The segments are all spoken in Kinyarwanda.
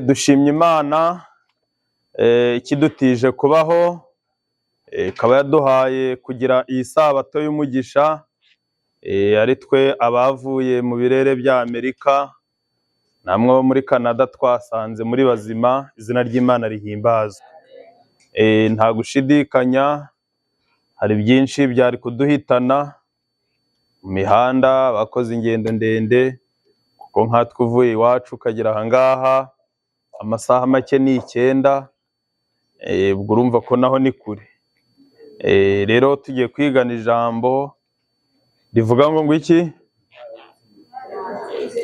Dushimye Imana ikidutije kubaho, ikaba yaduhaye kugira iyi sabato y'umugisha, ari twe abavuye mu birere bya Amerika namwe bo muri Canada twasanze muri bazima. Izina ry'Imana rihimbazwe. Nta gushidikanya hari byinshi byari kuduhitana mu mihanda, bakoze ingendo ndende, kuko nkatwe uvuye iwacu ukagera aha ngaha amasaha make ni 9, ubwo urumva ko naho ni kure. Rero tugiye kwigana ijambo rivuga ngo iki?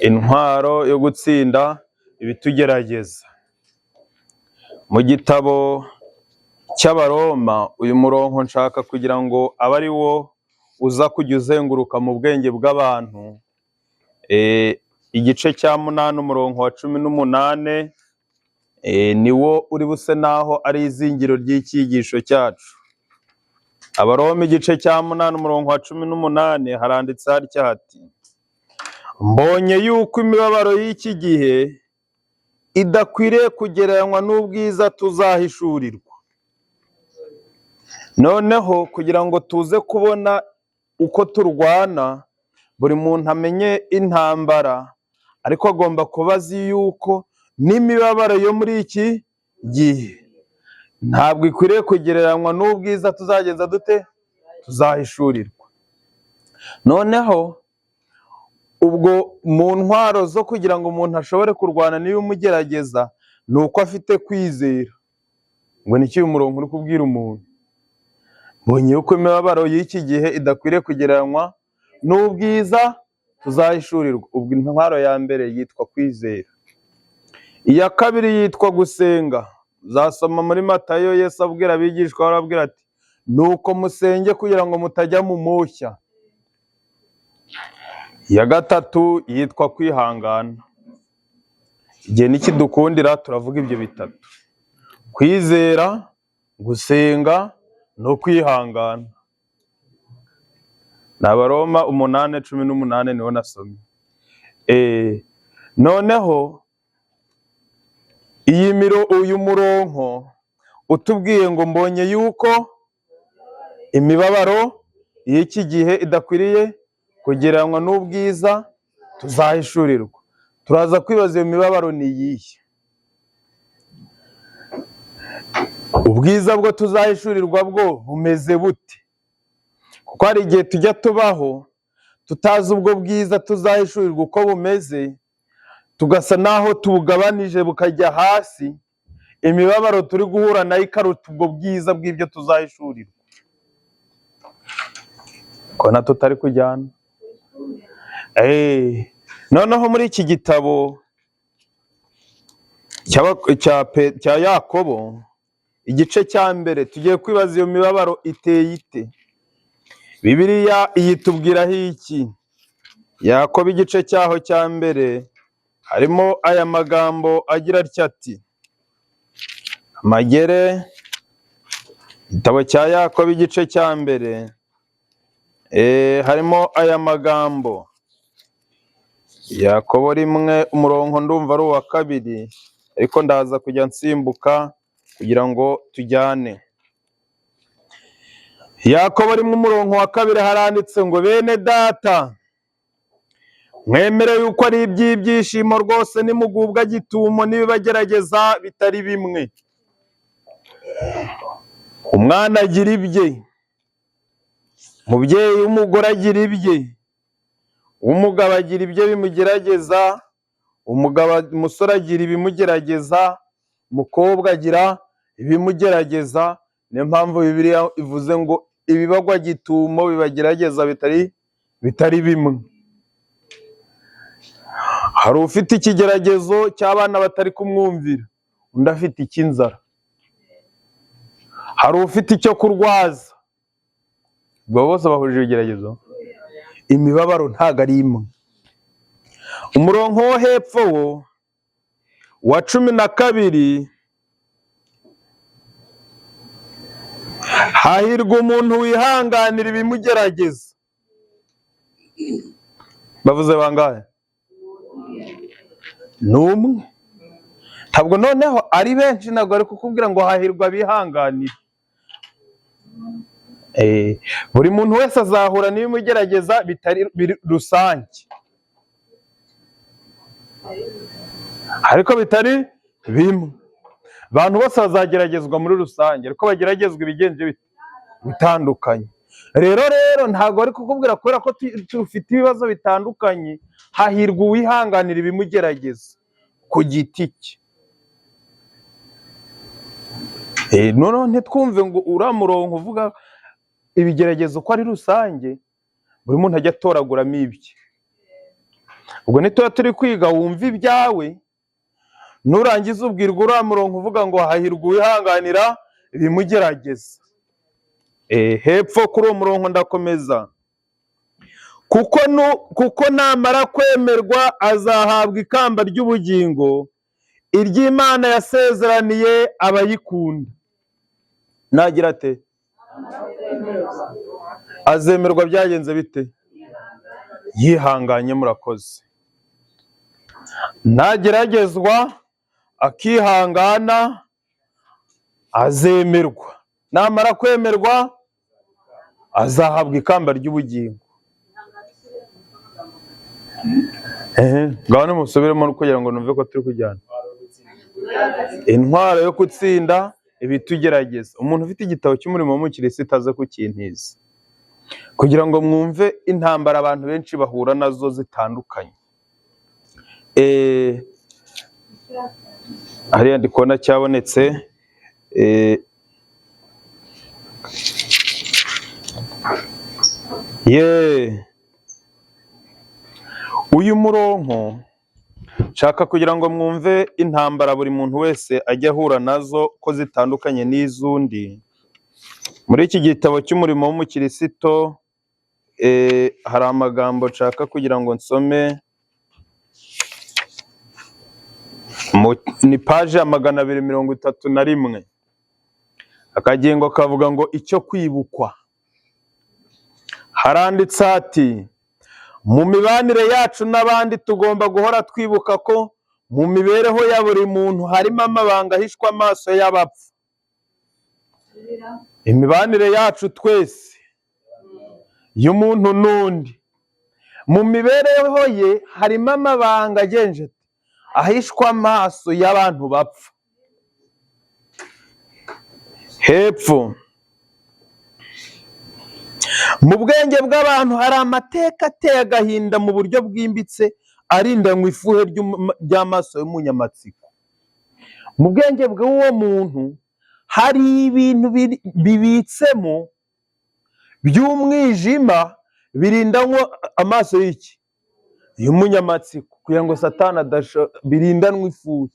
Intwaro yo gutsinda ibitugerageza. Mu gitabo cy'Abaroma, uyu murongo nshaka kugira ngo abe ari wo uza kujya uzenguruka mu bwenge bw'abantu. Igice cya 8 umurongo wa 18 niwo uri buse naho ari izingiro ry'icyigisho cyacu. Abaroma igice cya 8 umurongo wa 18 haranditse hatya hati: mbonye yuko imibabaro y'iki gihe idakwiriye kugereranywa n'ubwiza tuzahishurirwa. Noneho kugira ngo tuze kubona uko turwana, buri muntu amenye intambara, ariko agomba kuba azi yuko n'imibabaro yo muri iki gihe ntabwo ikwiriye kugereranywa n'ubwiza tuzagenza dute? Tuzahishurirwa. Noneho ubwo mu ntwaro zo kugira ngo umuntu ashobore kurwana niyo umugerageza, ni uko afite kwizera. Ngo ni iki uyu murongo uri kubwira umuntu? Mbonye yuko imibabaro y'iki gihe idakwiriye kugereranywa n'ubwiza tuzahishurirwa. Ubwo intwaro ya mbere yitwa kwizera, iya kabiri yitwa gusenga. Zasoma muri Matayo, Yesu abwira abigishwa, arababwira ati: nuko musenge kugira ngo mutajya mu moshya. Iya gatatu yitwa kwihangana. Igihe nikidukundira turavuga ibyo bitatu: kwizera, gusenga no kwihangana. Ni Abaroma 8:18 niho nasomye. Noneho uyu murongo utubwiye ngo mbonye yuko imibabaro y'iki gihe idakwiriye kugereranywa n'ubwiza tuzahishurirwa. Turaza kwibaza iyo mibabaro ni iyihe? Ubwiza bwo tuzahishurirwa bwo bumeze bute? Kuko hari igihe tujya tubaho tutazi ubwo bwiza tuzahishurirwa uko bumeze, tugasa naho tubugabanije bukajya hasi. Imibabaro turi guhura nayo ikaruta ubwo bwiza bw'ibyo tuzahishurirwa. Ko na tutari kujyana. Noneho muri iki gitabo cya Yakobo igice cya mbere tugiye kwibaza iyo mibabaro iteye ite. Bibiliya iyitubwiraho iki? Yakobo igice cyaho cya mbere harimo aya magambo agira atya ati: amagere. Igitabo cya Yakobo igice cya mbere harimo aya magambo. Yakobo 1 umurongo ndumva ari uwa 2, ariko ndaza kujya nsimbuka kugira ngo tujyane. Yakobo 1 umurongo wa 2 haranditse ngo: bene data, mwemere yuko ari iby'ibyishimo rwose nimugubwa gitumo n'ibibagerageza bitari bimwe. Umwana agira ibye, umubyeyi w'umugore agira ibye, umugabo agira ibyo bimugerageza, umusore agira ibimugerageza, umukobwa agira ibimugerageza. Niyo mpamvu Bibiliya ivuze ngo ibibagwa gitumo bibagerageza bitari bimwe. Hari ufite ikigeragezo cy'abana batari kumwumvira, undi afite icy'inzara. Hari ufite icyo kurwaza. Ubwo bose bahuje ibigeragezo. Imibabaro ntago ari imwe. Umurongo wo hepfo wo wa 12, hahirwa umuntu wihanganira ibimugerageza. Bavuze bangahe? N'umwe. ntabwo noneho ari benshi, ntabwo ari kukubwira ngo hahirwa bihanganira. Buri muntu wese azahura n'ibimugerageza bitari rusange, ariko bitari bimwe. Abantu bose bazageragezwa muri rusange, ariko bageragezwa ibigenze bitandukanye. Rero ntabwo ari kukubwira kubera ko tufite ibibazo bitandukanye hahirwa uwihanganira ibimugerageza ku giti cye. Noneho ntitwumve ngo uriya murongo uvuga ibigeragezo ko ari rusange, buri muntu ajya atoraguramo ibye. Ubwo nituba turi kwiga wumva ibyawe, nurangiza ubwirwa uriya murongo uvuga ngo hahirwa uwihanganira ibimugerageza. Hepfo kuri uwo murongo ndakomeza, kuko namara kwemerwa azahabwa ikamba ry'ubugingo iry'Imana yasezeraniye abayikunda. Nagira ate? Azemerwa byagenze bite? Yihanganye. Murakoze. Nageragezwa akihangana azemerwa. Namara kwemerwa azahabwa ikamba ry'ubugingo. Ngaho nimusubiremo kugira ngo numve ko turi kujyana. Intwaro yo gutsinda ibitugerageza. Umuntu ufite igitabo cy'umurimo w'umukirisitu aze kukintiza, kugira ngo mwumve intambara abantu benshi bahura nazo zitandukanye. Hariya ndi kubona cyabonetse. Uyu murongo nshaka kugira ngo mwumve intambara buri muntu wese ajya ahura nazo ko zitandukanye n'iz'undi. Muri iki gitabo cy'umurimo w'umukirisitu hari amagambo nshaka kugira ngo nsome. Ni paji ya 231. Akagingo kavuga ngo icyo kwibukwa. Haranditse ati, mu mibanire yacu n'abandi tugomba guhora twibuka ko mu mibereho ya buri muntu harimo amabanga ahishwa amaso y'abapfu. Imibanire yacu twese y'umuntu n'undi, mu mibereho ye harimo amabanga agenje ahishwa amaso y'abantu bapfa. Hepfo, mu bwenge bw'abantu hari amateka ateye agahinda mu buryo bwimbitse arindanywa ifuhe ry'amaso y'umunyamatsiko. Mu bwenge bw'uwo muntu hari ibintu bibitsemo by'umwijima birindanywa amaso y'iki? Y'umunyamatsiko, kugira ngo Satani birindanwa ifuhe.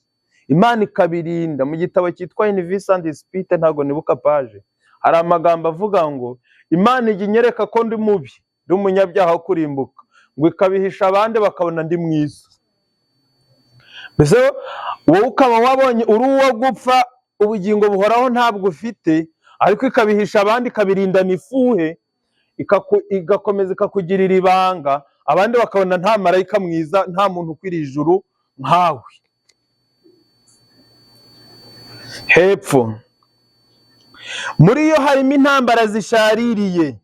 Imana ikabirinda. Mu gitabo cyitwa Universe and Spirit, ntago nibuka page, hari amagambo avuga ngo Imana ijya inyereka ko ndi mubi, ndi umunyabyaha wo kurimbuka, ngo ikabihisha abandi bakabona ndi mwiza. Mbese wowe ukaba wabonye uri uwo gupfa, ubugingo buhoraho ntabwo ufite, ariko ikabihisha abandi, ikabirindana ifuhe, igakomeza ikakugirira ibanga, abandi bakabona nta marayika mwiza, nta muntu ukwiriye ijuru nkawe. Hepfo, muri yo harimo intambara zishaririye.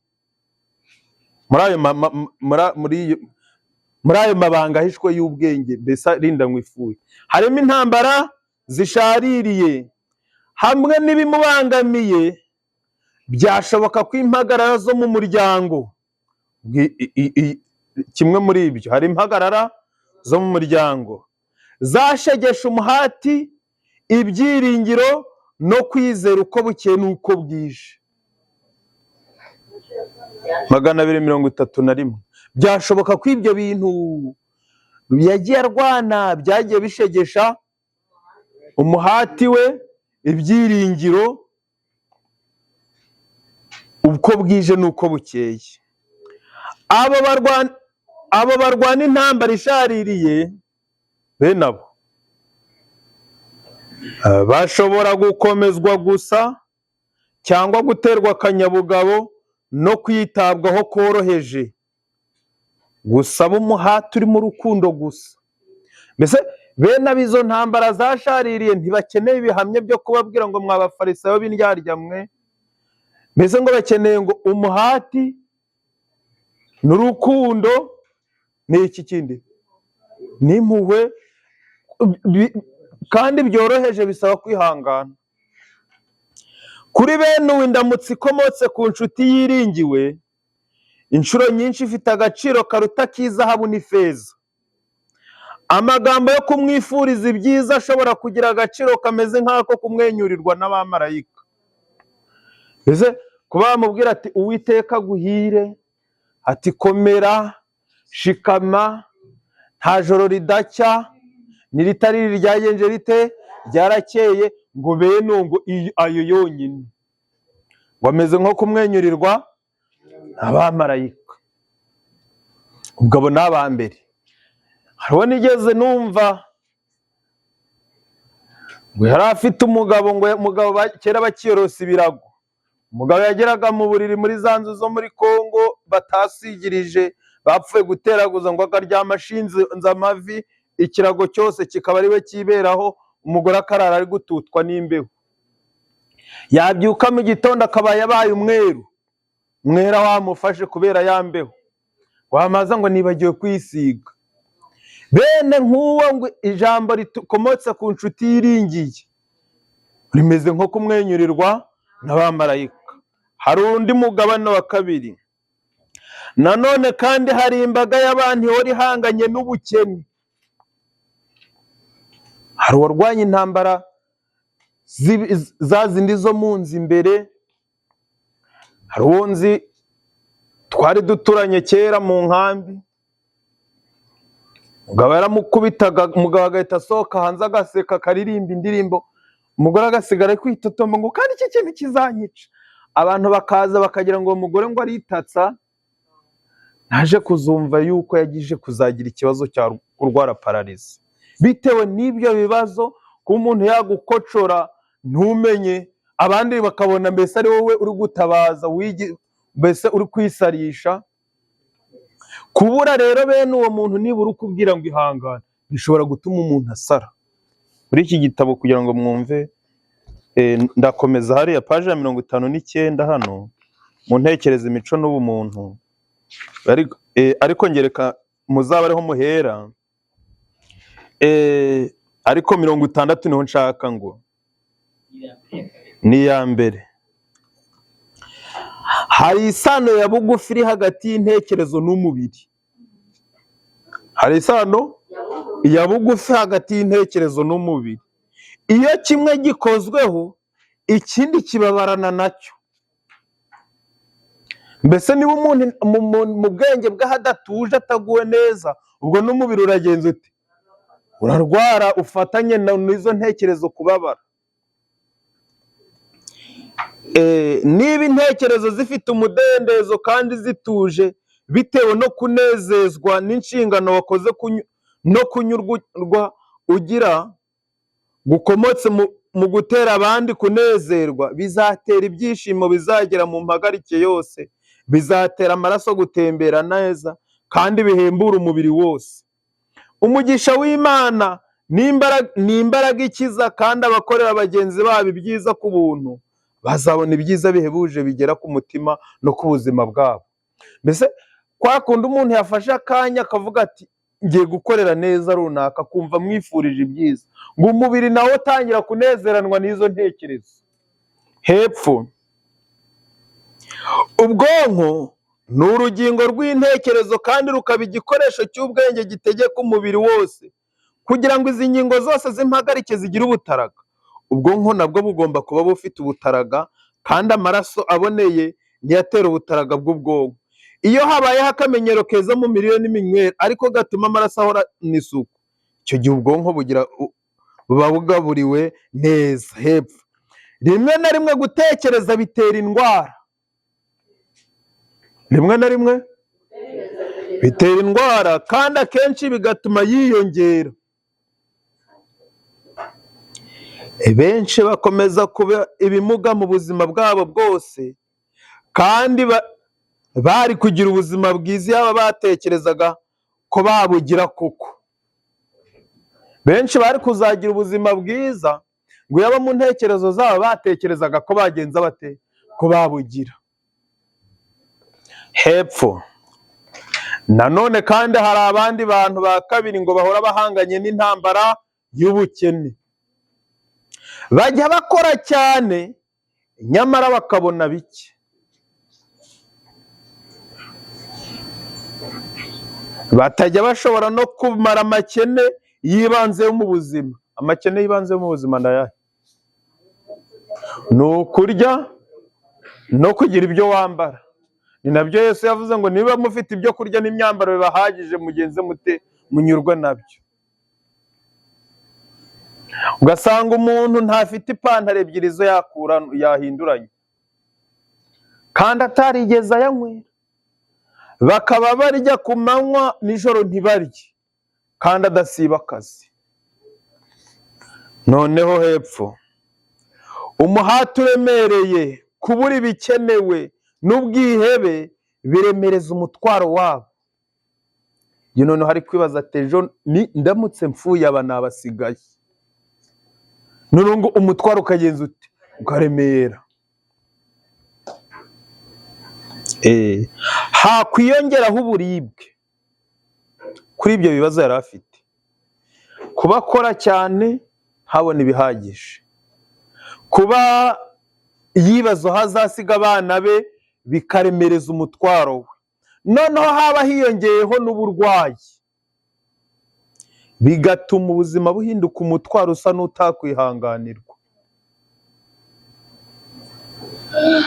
Muri ayo mabanga ahishwe y'ubwenge, mbese arindanywa ifuhe, harimo intambara zishaririye. Hamwe n'ibimubangamiye, byashoboka ko impagarara zo mu muryango, kimwe muri ibyo, hari impagarara zo mu muryango zashegesha umuhati, ibyiringiro no kwizera uko bukeye n'uko bwije. 231. Byashoboka ko ibyo bintu yagiye arwana byagiye bishegesha umuhati we, ibyiringiro uko bwije n'uko bukeye. Abo barwana intambara ishaririye, bene abo bashobora gukomezwa gusa cyangwa guterwa akanyabugabo no kwitabwaho koroheje, gusaba umuhati urimo urukundo gusa. Mbese bene abizo ntambara zashaririye ntibakeneye ibihamya byo kubabwira ngo mwabafarisayo b'indyarya mwe, mbese ngo bakeneye ngo umuhati n'urukundo n'iki kindi n'impuhwe, kandi byoroheje bisaba kwihangana. Kuri bene uwo indamutsi ikomotse ku nshuti yiringiwe inshuro nyinshi ifite agaciro karuta k'izahabu n'ifeza. Amagambo yo kumwifuriza ibyiza ashobora kugira agaciro kameze nk'ako kumwenyurirwa n'abamarayika. Mbese kuba bamubwira ati Uwiteka aguhire, ati komera, shikama, nta joro ridacya, n'iritari ryagenje rite ryarakeye, ngo bene ngo ayo yonyine ngo ameze nko kumwenyurirwa abamarayika. Ubwo abo ni abambere. Hariho nigeze numva ngo yari afite umugabo, ngo umugabo kera bakiyorosa ibirago, umugabo yageraga mu buriri muri za nzu zo muri Kongo batasigirije, bapfuye guteraguza ngo akaryama ashinze amavi, ikirago cyose kikaba ari we kiberaho, umugore akarara ari gututwa n'imbeho. Yabyuka mu gitondo akaba yabaye umweru, umwera wamufashe kubera yambeho, wamaza ngo nibagiwe kwisiga. Bene nk'uwo ngo ijambo rikomotse ku nshuti yiringiye rimeze nko kumwenyurirwa n'abamarayika. Hari undi mugabane wa kabiri. Nanone kandi hari imbaga y'abantu ihora ihanganye n'ubukene. Hari uwarwanya intambara za zindi zo mu nzu imbere. Hari uwo nzi twari duturanye kera mu nkambi, umugabo yaramukubitaga, umugabo agahita asohoka hanze agaseka akaririmba indirimbo, umugore agasigara kwitotomba ngo kandi iki kintu kizanyica. Abantu bakaza bakagira ngo uwo mugore ngo aritatsa, naje kuzumva yuko yagije kuzagira ikibazo cya kurwara pararizi bitewe n'ibyo bibazo, kuba umuntu yagukocora ntumenye, abandi bakabona mbese ari wowe uri gutabaza, mbese uri kwisarisha. Kubura rero bene uwo muntu nibura ukubwira ngo ihangane bishobora gutuma umuntu asara. Muri iki gitabo kugira ngo mwumve, ndakomeza hariya paji ya 59 hano mu ntekereza imico n'ubumuntu, ariko ngereka muzaba ariho muhera, ariko 60 niho nshaka ngo ni ya mbere. Hari isano ya bugufi iri hagati y'intekerezo n'umubiri. Hari isano ya bugufi hagati y'intekerezo n'umubiri. Iyo kimwe gikozweho ikindi kibabarana nacyo. Mbese niba umuntu mu bwenge bwe hadatuje, ataguwe neza, ubwo n'umubiri uragenza ute? Urarwara, ufatanye n'izo ntekerezo kubabara. Niba intekerezo zifite umudendezo kandi zituje bitewe no kunezezwa n'inshingano wakoze no kunyurwa ugira gukomotse mu gutera abandi kunezerwa, bizatera ibyishimo bizagera mu mpagarike yose, bizatera amaraso gutembera neza kandi bihembura umubiri wose. Umugisha w'Imana ni imbaraga ikiza, kandi abakorera bagenzi babo ibyiza ku buntu bazabona ibyiza bihebuje bigera ku mutima no ku buzima bwabo. Mbese kwa kundi umuntu yafashe akanya akavuga ati ngiye gukorera neza runaka, kumva mwifurije ibyiza, ngo umubiri nawe utangira kunezeranwa n'izo ntekerezo. Hepfo, ubwonko ni urugingo rw'intekerezo kandi rukaba igikoresho cy'ubwenge gitegeka umubiri wose kugira ngo izi ngingo zose z'impagarike zigire ubutaraga. Ubwonko nabwo bugomba kuba bufite ubutaraga, kandi amaraso aboneye ntiyatera ubutaraga bw'ubwonko. Iyo habayeho akamenyero keza mu mirire n'iminywere ariko gatuma amaraso ahora n'isuku, icyo gihe ubwonko buba bugaburiwe neza. Hepfo, rimwe na rimwe gutekereza bitera indwara. Rimwe na rimwe bitera indwara, kandi akenshi bigatuma yiyongera. Benshi bakomeza kuba ibimuga mu buzima bwabo bwose, kandi bari kugira ubuzima bwiza yaba batekerezaga ko babugira koko. benshi bari kuzagira ubuzima bwiza ngo yaba mu ntekerezo zabo batekerezaga ko bagenza bate, ko babugira. Hepfo nanone kandi hari abandi bantu ba kabiri ngo bahora bahanganye n'intambara y'ubukene, bajya bakora cyane nyamara bakabona bike. Batajya bashobora no kumara amakene yibanze mu buzima. Amakene yibanze mu buzima ndayahe? Ni ukurya no kugira ibyo wambara. Ni nabyo Yesu yavuze ngo niba mufite ibyo kurya n'imyambaro bibahagije mugenze mute, munyurwe nabyo. Ugasanga umuntu ntafite ipantaro ebyiri zo yahinduranye kandi atarigeze ayanywera, bakaba barya ku manywa nijoro ntibarye kandi adasiba akazi. Noneho hepfo umuhati uremereye, kubura ibikenewe n'ubwihebe biremereza umutwaro wabo. Noneho hari kwibaza ati ejo ndamutse mfuye aba nabasigaye. Noneho ngo umutwaro ukagenza uti, ukaremera. Hakwiyongeraho uburibwe kuri ibyo bibazo yari afite, kuba akora cyane ntabone ibihagije, kuba yibaza aho azasiga abana be bikaremereza umutwaro we, noneho haba hiyongeyeho n'uburwayi bigatuma ubuzima buhinduka umutwaro usa n'utakwihanganirwa.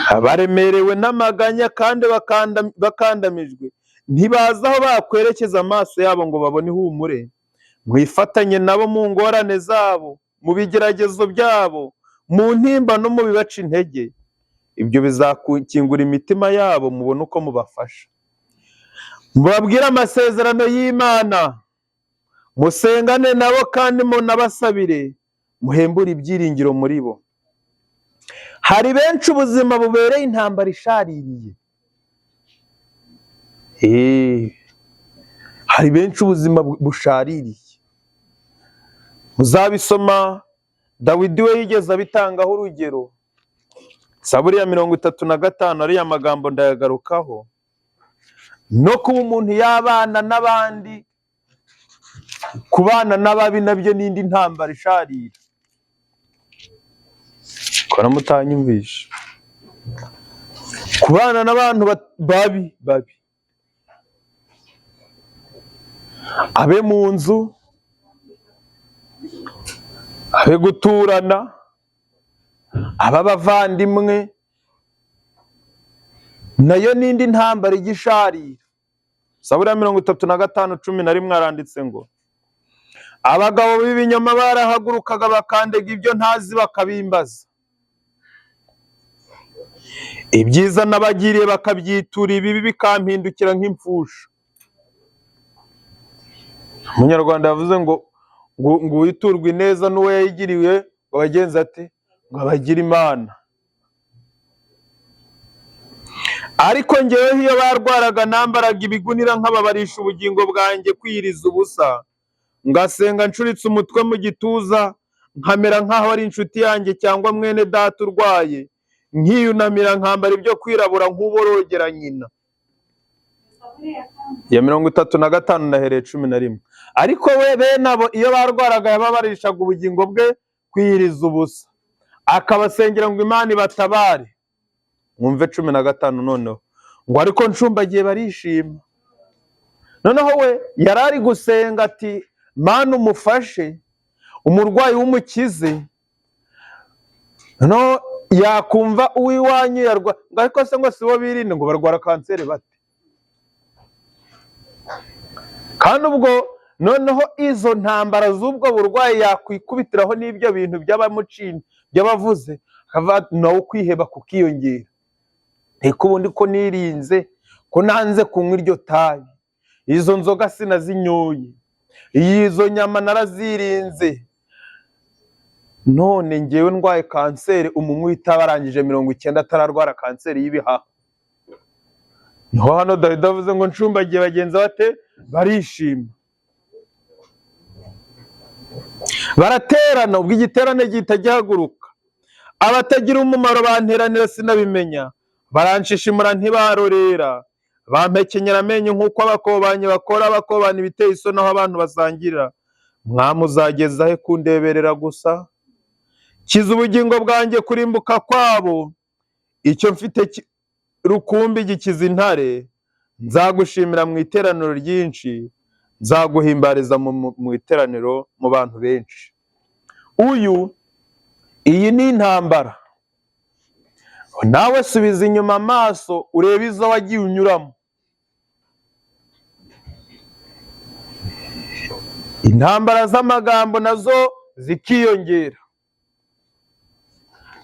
Abaremerewe n'amaganya kandi bakandamijwe ntibazi aho bakwerekeza amaso yabo ngo babone ihumure. Mwifatanye nabo mu ngorane zabo, mu bigeragezo byabo, mu ntimba no mu bibaca intege. Ibyo bizakingura imitima yabo, mubone uko mubafasha. Mubabwire amasezerano y'Imana, musengane nabo kandi munabasabire, muhembure ibyiringiro muri bo. Hari benshi ubuzima bubereye intambara ishaririye. Hari benshi ubuzima bushaririye. Muzabisoma, Dawidi we yigeze abitangaho urugero. Zaburi ya 35 ariya magambo ndayagarukaho. No kuba umuntu yabana n'abandi, kubana n'ababi nabyo n'indi ntambara isharira. Kora mutanyumvisha. Kubana n'abantu babi, abe mu nzu, abe guturana, aba bavandimwe, nayo n'indi ntambara igisharira. Zaburi ya 35:11 aranditse ngo, abagabo b'ibinyoma barahagurukaga bakandega ibyo ntazi bakabimbaza. Ibyiza nabagiriye bakabyitura, ibibi bikampindukira nk'imfusha. Umunyarwanda yavuze ngo witurwe ineza n'uwo yayigiriwe ngo bagenza ate, ngo abagira Imana. Ariko njyewe iyo barwaraga nambaraga ibigunira nk'ababarisha ubugingo bwanjye kwiyiriza ubusa, ngasenga ncuritse umutwe mu gituza, nkamera nk'aho ari inshuti yanjye cyangwa mwene data urwaye, nkiyunamira nkambara ibyo kwirabura nk'uborogera nyina. Ya 35 nahereye 11. Ariko we bene abo iyo barwaraga yababarishaga ubugingo bwe kwiyiriza ubusa, akabasengera ngo Imana ibatabare. Mwumve 15 noneho ngo ariko ncumbagiye barishima. Noneho we yarari gusenga ati Mana umufashe, umurwayi w'umukize. No yakumva uwiwanyu yarwa, ariko se ngo sibo birinde ngo barwara kanseri bate. Kandi ubwo noneho izo ntambara z'ubwo burwayi yakwikubitiraho n'ibyo bintu by'abamucini by'abavuze, nawe kwiheba kukiyongera. Eko ubundi ko nirinze, ko nanze kunywa iryo tabi, izo nzoga sinazinyoye, izo nyama narazirinze, none ngewe ndwaye kanseri. Umunywi w'itabarangije 90 atararwara kanseri y'ibihaha. Niho hano Dawidi avuze ngo ncumbagiye bagenza bate, barishima. baraterana, ubwo igiterane gihita gihaguruka. Abatagira umumaro banteranira sinabimenya, baranshishimura ntibarorera, bampekenyera amenyo nk'uko abakobanyi bakora, bakobana ibiteye isoni aho abantu basangirira. Mwami uzageza he kundeberera gusa? Kiza ubugingo bwanjye kurimbuka kwabo, icyo mfite rukumbi gikiza intare. Nzagushimira mu iteraniro ryinshi, nzaguhimbariza mu iteraniro mu bantu benshi. Iyi ni intambara. Nawe subiza inyuma amaso urebe izo wagiye unyuramo. Intambara z'amagambo nazo zikiyongera,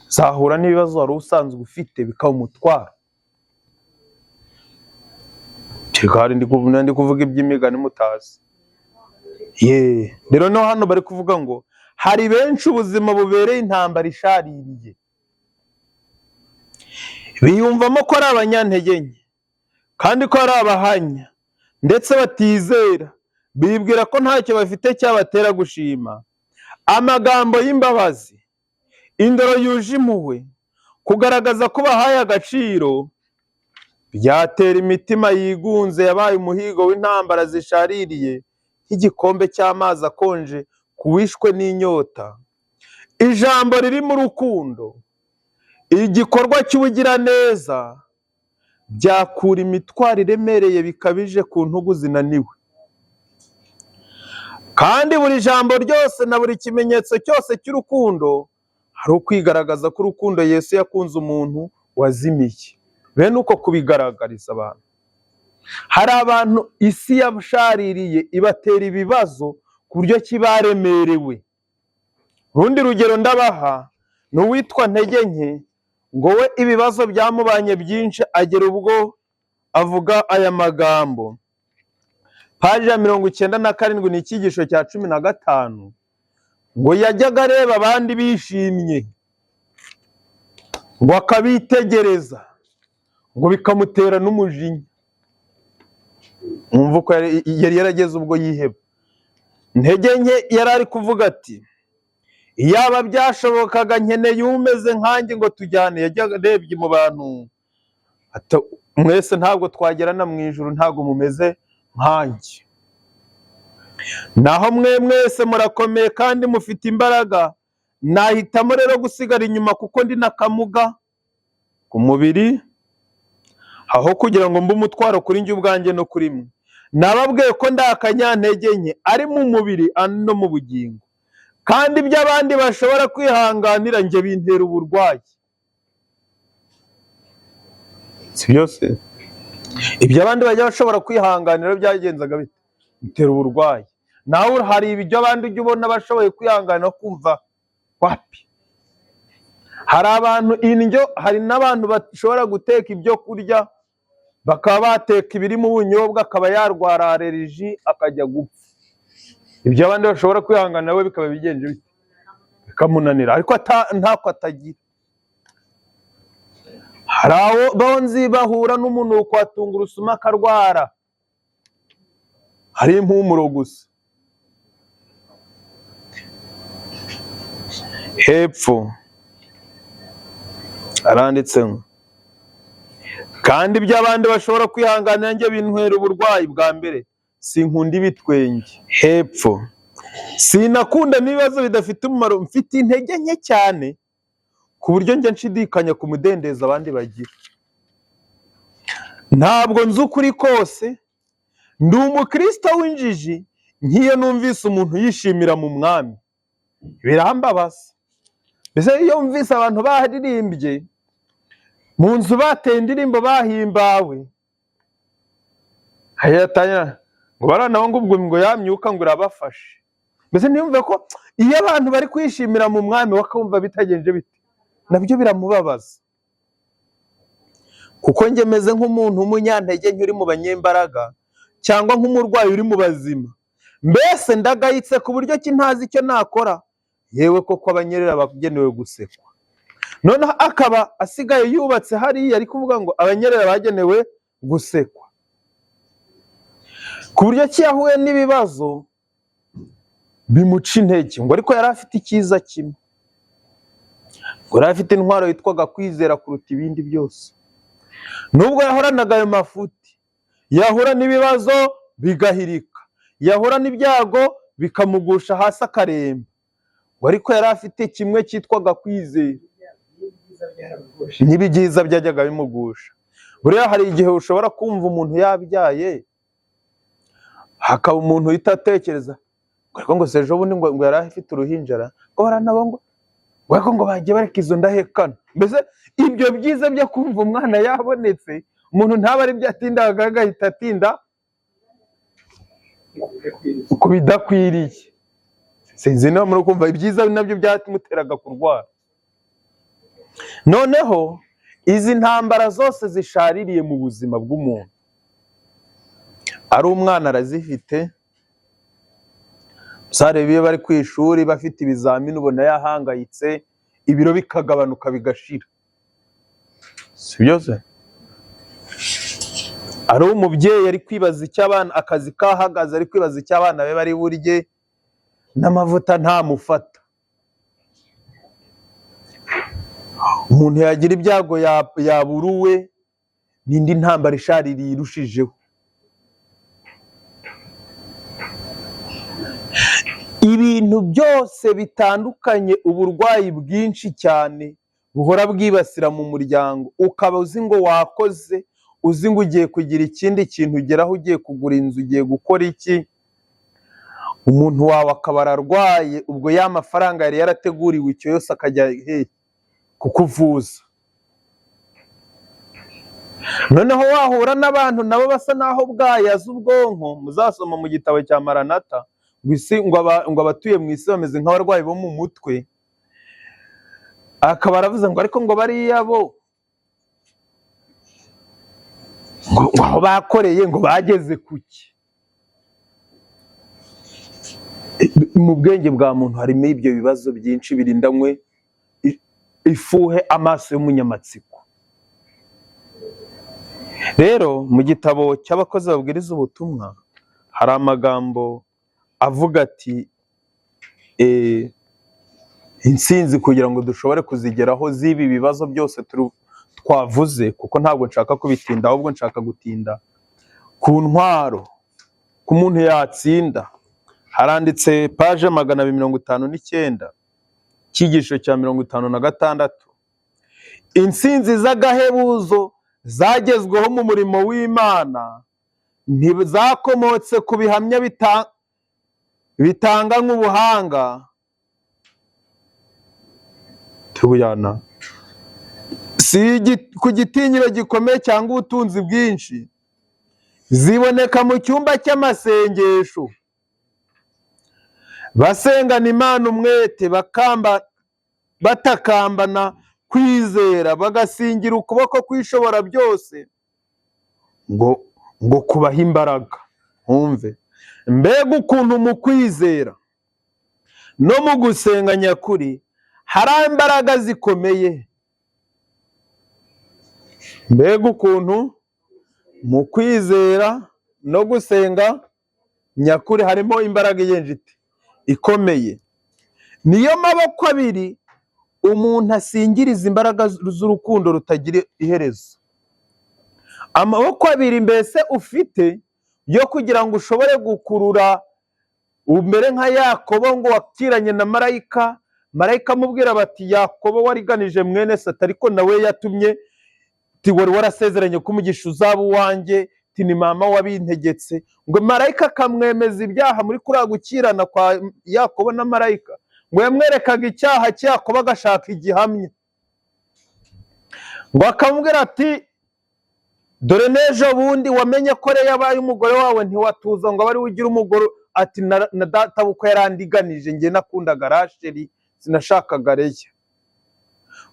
zahura n'ibibazo wari usanzwe ufite bikaba umutwaro. Ndi kuvuga iby'imigani mutazi. Rero no hano bari kuvuga ngo hari benshi ubuzima bubereye intambara ishaririye, biyumvamo ko ari abanyantege nke kandi ko ari abahanya, ndetse batizera, bibwira ko ntacyo bafite cyabatera gushima. Amagambo y'imbabazi, indoro yuje impuhwe, kugaragaza ko bahaye agaciro, byatera imitima yigunze yabaye umuhigo w'intambara zishaririye nk'igikombe cy'amazi akonje kuwishwe n'inyota. Ijambo ririmo urukundo, igikorwa cy'ubugiraneza, byakura imitwaro iremereye bikabije ku ntugu zinaniwe. Kandi buri jambo ryose na buri kimenyetso cyose cy'urukundo hari ukwigaragaza ko urukundo Yesu yakunze umuntu wazimiye. Bene uko kubigaragariza abantu. Hari abantu isi yashaririye ibatera ibibazo ku buryo kibaremerewe. Urundi rugero ndabaha ni uwitwa Ntege nke, ngo we ibibazo byamubanye byinshi agera ubwo avuga aya magambo. Paji ya 97 ni icyigisho cya 15, ngo yajyaga areba abandi bishimye, ngo akabitegereza, ngo bikamutera n'umujinya. Mwumva ko yari yarageze ubwo yiheba. Ntege nke yari ari kuvuga ati, iyaba byashobokaga nkeneye umeze nkanjye ngo tujyane. Yajyaga arebye mu bantu, mwese ntabwo twagerana mu ijuru, ntabwo mumeze nkanjye. Naho mwese murakomeye kandi mufite imbaraga, nahitamo rero gusigara inyuma kuko ndi n'akamuga ku mubiri, aho kugira ngo mbe umutwaro kuri njye ubwanjye no kuri mwe. Nababwiye ko ndi akanyantege nke ari mu mubiri no mu bugingo, kandi ibyo abandi bashobora kwihanganira njye bintera uburwayi. Si byose? Ibyo abandi bajya bashobora kwihanganira byagenzaga bite? Bitera uburwayi. Nawe hari ibyo abandi ujya ubona bashoboye kwihanganira kumva wapi. Hari abantu indyo, hari n'abantu bashobora guteka ibyo kurya bakaba bateka ibirimo ubunyobwa akaba yarwara allergie akajya gupfa. Ibyo abandi bashobora kwihanganira we bikaba bigenje bite? Bikamunanira, ariko ntako atagira. Hari aho bonzi bahura n'umuntu kwatunga urusuma akarwara, hari impumuro gusa. Hepfo aranditse ngo kandi ibyo abandi bashobora kwihanganira njye bintwera uburwayi. Bwa mbere sinkunda ibitwenge. Hepfo sinakunda n'ibibazo bidafite umumaro, mfite intege nke cyane ku buryo njye nshidikanya ku mudendezo abandi bagira. Ntabwo nzi ukuri kose, ndi umukristo w'injiji, nk'iyo numvise umuntu yishimira mu mwami birambabaza. Mbese iyo mvise abantu baririmbye mu nzu bateye indirimbo bahimbawe, hayatanya ngo baranaho ngo yamyuka ngo irabafashe. Mbese niyumve ko iyo abantu bari kwishimira mu mwami bakumva bitagenje bite, nabyo biramubabaza. Kuko njye meze nk'umuntu w'umunyantege nke uri mu banyembaraga, cyangwa nk'umurwayi uri mu bazima. Mbese ndagayitse ku buryo ki ntazi icyo nakora, yewe koko abanyerera bagenewe gusekwa. Noneho akaba asigaye yubatse hariya ari kuvuga ngo abanyerera bagenewe gusekwa, ku buryo ki yahuye n'ibibazo bimuca intege, ngo ariko yari afite icyiza kimwe, ngo yari afite intwaro yitwaga kwizera kuruta ibindi byose. Nubwo yahoranaga ayo mafuti, yahura n'ibibazo bigahirika, yahura n'ibyago bikamugusha hasi akaremba, ngo ariko yari afite kimwe cyitwaga kwizera, n'ibyiza byajyaga bimugusha. Buriya hari igihe ushobora kumva umuntu yabyaye, hakaba umuntu uhita atekereza ngo se ejo bundi ngo yari afite uruhinja, ngo baranabo ngo bagiye bareka izo ndahekana. Mbese ibyo byiza byo kumva umwana yabonetse, umuntu ntaba ari byo atindaga, agahita atinda ku bidakwiriye. Sinzi niba muri kumva, ibyiza nabyo byamuteraga kurwara. Noneho izi ntambara zose zishaririye mu buzima bw'umuntu, ari umwana arazifite. Uzarebe iyo bari ku ishuri bafite ibizamini ubona yahangayitse, ibiro bikagabanuka bigashira, si byose? Ari umubyeyi ari kwibaza icyo abana, akazi kahagaze ari kwibaza icyo abana be bari burye, n'amavuta ntamufata. Umuntu yagira ibyago yaburuwe, n'indi ntambara ishaririye irushijeho. Ibintu byose bitandukanye, uburwayi bwinshi cyane buhora bwibasira mu muryango, ukaba uzi ngo wakoze, uzi ngo ugiye kugira ikindi kintu ugeraho, ugiye kugura inzu, ugiye gukora iki, umuntu wawe akaba ararwaye, ubwo ya mafaranga yari yarateguriwe icyo yose akajya kukuvuza. Noneho wahura n'abantu nabo basa naho bwayaze ubwonko, muzasoma mu gitabo cya Maranata, ngo abatuye mu isi bameze nk'abarwayi bo mu mutwe, akaba aravuze ngo ariko ngo bariya bo ngo aho bakoreye ngo bageze kuki. Mu bwenge bwa muntu harimo ibyo bibazo byinshi birindanywe ifuhe amaso y'umunyamatsiko. Rero mu gitabo cy'abakozi babwiriza ubutumwa hari amagambo avuga ati intsinzi kugira ngo dushobore kuzigeraho z'ibi bibazo byose twavuze, kuko ntabwo nshaka kubitinda, ahubwo nshaka gutinda ku ntwaro ku muntu yatsinda. Haranditse paje 259, icyigisho cya 56. Intsinzi z'agahebuzo zagezweho mu murimo w'Imana ntizakomotse ku bihamya bitanga nk'ubuhanga, tubuyana si ku gitinyiro gikomeye cyangwa ubutunzi bwinshi, ziboneka mu cyumba cy'amasengesho, basengana Imana umwete, batakambana kwizera, bagasingira ukuboko kwishobora byose ngo kubaha imbaraga. Mwumve mbega ukuntu mu kwizera no mu gusenga nyakuri hari imbaraga zikomeye. Mbega ukuntu mu kwizera no gusenga nyakuri harimo imbaraga yenjiti ikomeye. Niyo maboko abiri umuntu asingiriza imbaraga z'urukundo rutagira iherezo. Amaboko abiri mbese ufite yo kugira ngo ushobore gukurura, umere nka Yakobo ngo wakiranye na marayika, marayika amubwira bati Yakobo wariganije mwene Sata, ariko nawe yatumye wari warasezeranye ko umugisha uzaba uwanjye, ni mama wabintegetse. Ngo marayika akamwemeza ibyaha muri kuriya gukirana kwa Yakobo na marayika, ngo yamwerekaga icyaha cye, Yakobo agashaka igihamya, ngo akamubwira ati dore n'ejo bundi wamenye ko Leya yabaye umugore wawe, ntiwatuza ngo abe ari we ugira umugore. Ati na data buko yarandiganije, njye nakundaga Rasheli sinashakaga Leya.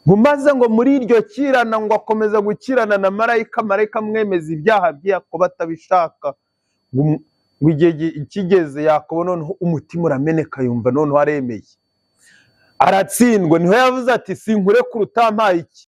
Maze ngo muri iryo kirana ngo akomeza gukirana na marayika, marayika amwemeza ibyaha bye Yakobo atabishaka. Ngo igihe kigeze Yakobo noneho umutima urameneka, yumva noneho aremeye, aratsindwa. Niho yavuze ati sinkure ku rutampaye iki.